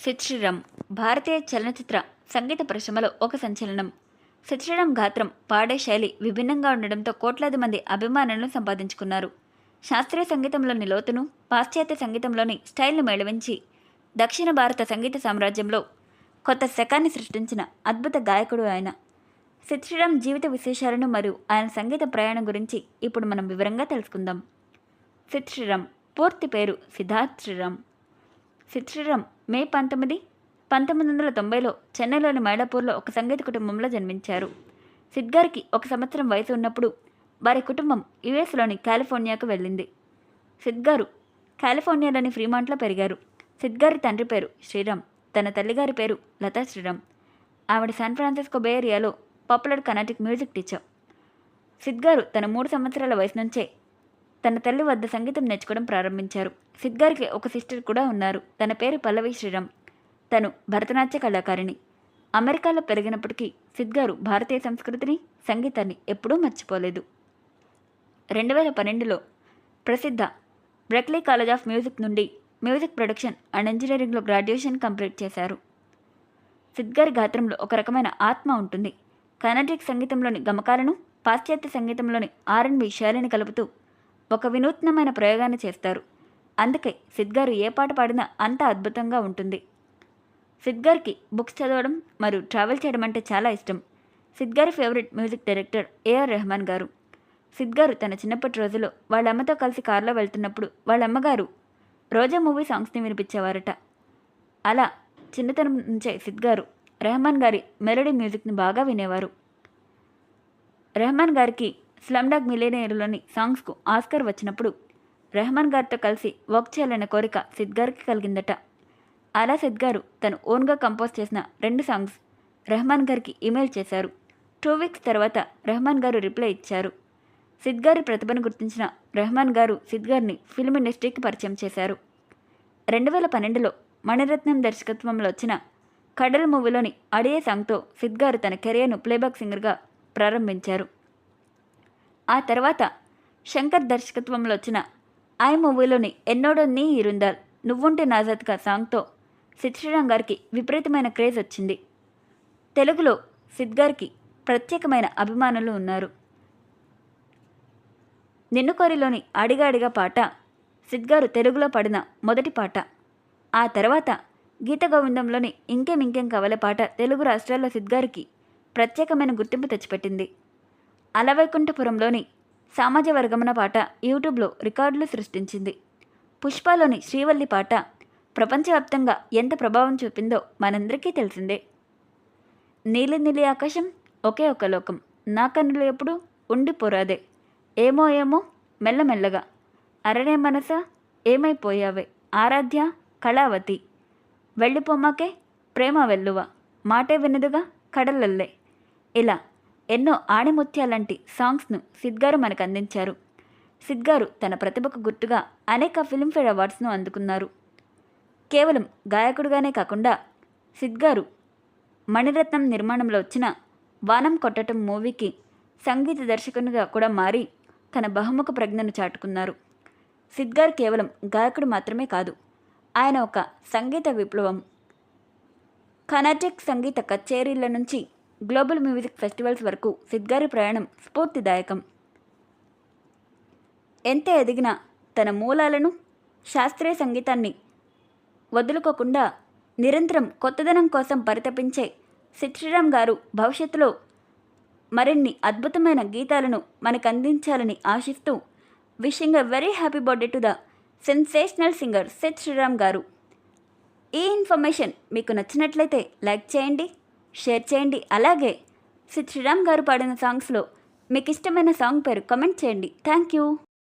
సిద్ శ్రీరామ్ భారతీయ చలనచిత్ర సంగీత పరిశ్రమలో ఒక సంచలనం. సిద్ శ్రీరామ్ గాత్రం, పాడే శైలి విభిన్నంగా ఉండడంతో కోట్లాది మంది అభిమానులను సంపాదించుకున్నారు. శాస్త్రీయ సంగీతంలోని లోతును, పాశ్చాత్య సంగీతంలోని స్టైల్ను మేళవించి దక్షిణ భారత సంగీత సామ్రాజ్యంలో కొత్త శకాన్ని సృష్టించిన అద్భుత గాయకుడు ఆయన. సిద్ శ్రీరామ్ జీవిత విశేషాలను మరియు ఆయన సంగీత ప్రయాణం గురించి ఇప్పుడు మనం వివరంగా తెలుసుకుందాం. సిద్ శ్రీరామ్ పూర్తి పేరు సిద్ధార్థ్ శ్రీరామ్. సిద్ శ్రీరామ్ మే 19, 1990లో చెన్నైలోని మైలాపూర్లో ఒక సంగీత కుటుంబంలో జన్మించారు. సిద్ గారికి 1 సంవత్సరం వయసు ఉన్నప్పుడు వారి కుటుంబం యుఎస్లోని కాలిఫోర్నియాకు వెళ్ళింది. సిద్ గారు కాలిఫోర్నియాలోని ఫ్రీమాంట్లో పెరిగారు. సిద్ గారి తండ్రి పేరు శ్రీరామ్, తన తల్లిగారి పేరు లతా శ్రీరామ్. ఆవిడ శాన్ ఫ్రాన్సిస్కో బే ఏరియాలో popular Carnatic music teacher. Sid గారు తన 3 సంవత్సరాల వయసు నుంచే తన తల్లి వద్ద సంగీతం నేర్చుకోవడం ప్రారంభించారు. సిద్ గారికి ఒక సిస్టర్ కూడా ఉన్నారు. తన పేరు పల్లవి శ్రీరామ్. తను భరతనాట్య కళాకారిణి. అమెరికాలో పెరిగినప్పటికీ సిద్ గారు భారతీయ సంస్కృతిని, సంగీతాన్ని ఎప్పుడూ మర్చిపోలేదు. 2012లో ప్రసిద్ధ బ్రెక్లీ కాలేజ్ ఆఫ్ మ్యూజిక్ నుండి మ్యూజిక్ ప్రొడక్షన్ అండ్ ఇంజనీరింగ్లో గ్రాడ్యుయేషన్ కంప్లీట్ చేశారు. సిద్ గారి గాత్రంలో ఒక రకమైన ఆత్మ ఉంటుంది. కర్ణాటిక్ సంగీతంలోని గమకాలను, పాశ్చాత్య సంగీతంలోని R&B శైలిని కలుపుతూ ఒక వినూత్నమైన ప్రయోగాన్ని చేస్తారు. అందుకే సిద్ గారు ఏ పాట పాడినా అంత అద్భుతంగా ఉంటుంది. సిద్ గారికి బుక్స్ చదవడం మరియు ట్రావెల్ చేయడం అంటే చాలా ఇష్టం. సిద్ గారి favourite music director AR Rahman గారు. సిద్ గారు తన చిన్నప్పటి రోజుల్లో వాళ్ళ అమ్మతో కలిసి కారులో వెళ్తున్నప్పుడు వాళ్ళ అమ్మగారు రోజా మూవీ సాంగ్స్ని వినిపించేవారట. అలా చిన్నతనం నుంచే సిద్ గారు రెహమాన్ గారి మెలోడీ మ్యూజిక్ని బాగా వినేవారు. రెహమాన్ గారికి స్లమ్ డాగ్ మిలియనేర్లోని సాంగ్స్కు ఆస్కర్ వచ్చినప్పుడు రెహమాన్ గారితో కలిసి వర్క్ చేయాలనే కోరిక సిద్ గారికి కలిగిందట. అలా సిద్ గారు తను ఓన్గా కంపోజ్ చేసిన 2 సాంగ్స్ రెహమాన్ గారికి ఈమెయిల్ చేశారు. 2 వీక్స్ తర్వాత రెహమాన్ గారు రిప్లై ఇచ్చారు. సిద్ గారి ప్రతిభను గుర్తించిన రెహమాన్ గారు సిద్ గారిని ఫిల్మ్ ఇండస్ట్రీకి పరిచయం చేశారు. 2012లో మణిరత్నం దర్శకత్వంలో వచ్చిన కడల్ మూవీలోని అడియే సాంగ్తో సిద్ గారు తన కెరియర్ను ప్లేబ్యాక్ సింగర్గా ప్రారంభించారు. ఆ తర్వాత శంకర్ దర్శకత్వంలో వచ్చిన ఐ మూవీలోని ఎన్నోడో నీ ఇరుందాల్, నువ్వుంటే నాజాద్గా సాంగ్తో సిద్ శ్రీరామ్ గారికి విపరీతమైన క్రేజ్ వచ్చింది. తెలుగులో సిద్ గారికి ప్రత్యేకమైన అభిమానులు ఉన్నారు. నిన్ను కోరిలోని అడిగా అడిగా పాట సిద్ గారు తెలుగులో పాడిన మొదటి పాట. ఆ తర్వాత గీత గోవిందంలోని ఇంకేం కవలే పాట తెలుగు రాష్ట్రాల్లో సిద్ గారికి ప్రత్యేకమైన గుర్తింపు తెచ్చిపెట్టింది. అలవైకుంఠపురంలోని సామాజ వర్గమన పాట యూట్యూబ్లో రికార్డులు సృష్టించింది. పుష్పలోని శ్రీవల్లి పాట ప్రపంచవ్యాప్తంగా ఎంత ప్రభావం చూపిందో మనందరికీ తెలిసిందే. నీలి నీలి ఆకాశం, ఒకే ఒక లోకం, నా కన్నులు ఎప్పుడు ఉండిపోరాదే, ఏమో ఏమో మెల్లమెల్లగా, అరణే మనసా ఏమైపోయావే, ఆరాధ్య కళావతి, వెళ్ళిపోమాకే ప్రేమ వెల్లువ, మాటే వినదుగా కడలల్లే, ఇలా ఎన్నో ఆణిముత్యాలంటి సాంగ్స్ను సిద్ గారు మనకు అందించారు. సిద్ గారు తన ప్రతిభకు గుర్తుగా అనేక ఫిల్మ్ఫేర్ అవార్డ్స్ను అందుకున్నారు. కేవలం గాయకుడిగానే కాకుండా సిద్ గారు మణిరత్నం నిర్మాణంలో వచ్చిన వానం కొట్టటం మూవీకి సంగీత దర్శకునిగా కూడా మారి తన బహుముఖ ప్రజ్ఞను చాటుకున్నారు. సిద్ గారు కేవలం గాయకుడు మాత్రమే కాదు, ఆయన ఒక సంగీత విప్లవం. కర్ణాటిక్ సంగీత కచేరీల నుంచి గ్లోబల్ మ్యూజిక్ ఫెస్టివల్స్ వరకు సిద్ గారి ప్రయాణం స్ఫూర్తిదాయకం. ఎంత ఎదిగినా తన మూలాలను, శాస్త్రీయ సంగీతాన్ని వదులుకోకుండా నిరంతరం కొత్తదనం కోసం పరితపించే సిద్ శ్రీరామ్ గారు భవిష్యత్తులో మరిన్ని అద్భుతమైన గీతాలను మనకు అందించాలని ఆశిస్తూ wishing a very happy birthday to the sensational singer Sid Sriram గారు. ఈ ఇన్ఫర్మేషన్ మీకు నచ్చినట్లయితే లైక్ చేయండి, షేర్ చేయండి. అలాగే సిద్ శ్రీరామ్ గారు పాడిన సాంగ్స్లో మీకు ఇష్టమైన సాంగ్ పేరు కమెంట్ చేయండి. Thank you.